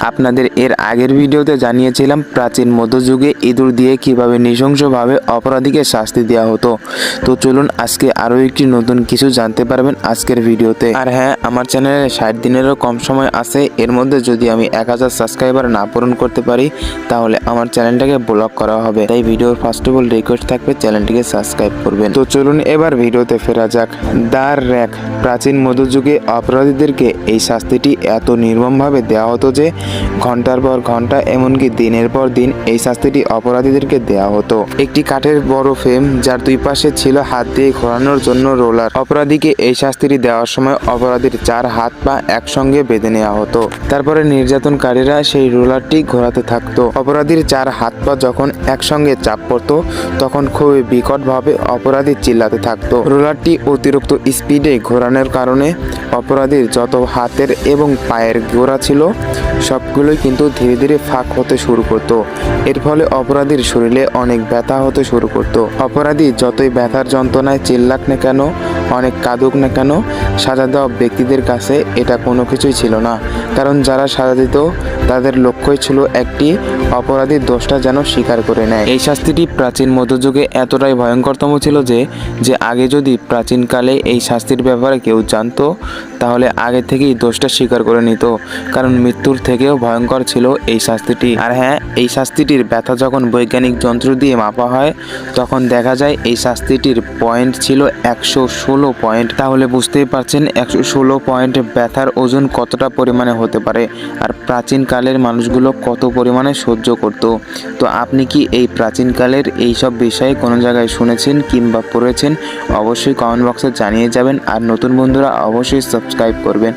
আপনাদের এর আগের ভিডিওতে জানিয়েছিলাম প্রাচীন মধ্যযুগে ইঁদুর দিয়ে কিভাবে নৃশংসভাবে অপরাধীকে শাস্তি দেওয়া হতো। তো চলুন আজকে আরও একটি নতুন কিছু জানতে পারবেন আজকের ভিডিওতে। আর হ্যাঁ, আমার চ্যানেলে 60 দিনেরও কম সময় আছে, এর মধ্যে যদি আমি 1000 সাবস্ক্রাইবার না পূরণ করতে পারি তাহলে আমার চ্যানেলটাকে ব্লক করা হবে। তাই ভিডিওর ফার্স্ট অফ অল রিকোয়েস্ট থাকবে চ্যানেলটিকে সাবস্ক্রাইব করবেন। তো চলুন এবার ভিডিওতে ফেরা যাক। The rack. প্রাচীন মধ্যযুগে অপরাধীদেরকে এই শাস্তিটি এত নির্মমভাবে দেওয়া হতো যে ঘন্টার পর ঘন্টা, এমনকি দিনের পর দিন এই শাস্তিটি অপরাধীদেরকে দেওয়া হতো। একটি কাঠের বড় ফ্রেম যার দুই পাশে ছিল হাত দিয়ে ঘোরানোর জন্য রোলার। অপরাধীকে এই শাস্তিটি দেওয়ার সময় অপরাধীর 4 হাত পা একসঙ্গে বেঁধে নেওয়া হতো। তারপরে নির্যাতনকারীরা সেই রোলারটি ঘোরাতে থাকতো। অপরাধীর 4 হাত পা যখন একসঙ্গে চাপ পড়তো তখন খুবই বিকটভাবে অপরাধী চিল্লাতে থাকতো। রোলারটি অতিরিক্ত স্পিডে ঘোরানোর কারণে অপরাধীর যত হাতের এবং পায়ের গোড়া ছিল সবগুলোই কিন্তু ধীরে ধীরে ফাঁক হতে শুরু করতো। এর ফলে অপরাধীর শরীরে অনেক ব্যথা হতে শুরু করতো। অপরাধী যতই ব্যথার যন্ত্রণায় চিল্লাক না কেন, অনেক কাঁদুক না কেন, সাজা দেওয়া ব্যক্তিদের কাছে এটা কোনো কিছুই ছিল না। কারণ যারা সাজা দিত তাদের লক্ষ্যই ছিল একটি, অপরাধীর দোষটা যেন স্বীকার করে নেয়। এই শাস্তিটি প্রাচীন মধ্যযুগে এতটাই ভয়ঙ্করতম ছিল যে আগে যদি প্রাচীনকালে এই শাস্তির ব্যাপারে কেউ জানতো তাহলে আগে থেকেই দোষটা স্বীকার করে নিত। কারণ মৃত্যুর থেকেও ভয়ঙ্কর ছিল এই শাস্তিটি। আর হ্যাঁ, এই শাস্তিটির ব্যথা যখন বৈজ্ঞানিক যন্ত্র দিয়ে মাপা হয় তখন দেখা যায় এই শাস্তিটির পয়েন্ট ছিল 116 পয়েন্ট। তাহলে বুঝতেই পারছেন 116 পয়েন্ট ব্যথার ওজন কতটা পরিমাণে হতে পারে, আর প্রাচীনকালের মানুষগুলো কত পরিমাণে সহ্য করত। তো আপনি কি এই প্রাচীনকালের এই সব বিষয়ে কোনো জায়গায় শুনেছেন কিংবা পড়েছেন? অবশ্যই কমেন্ট বক্সে জানিয়ে যাবেন। আর নতুন বন্ধুরা অবশ্যই সাবস্ক্রাইব করবেন।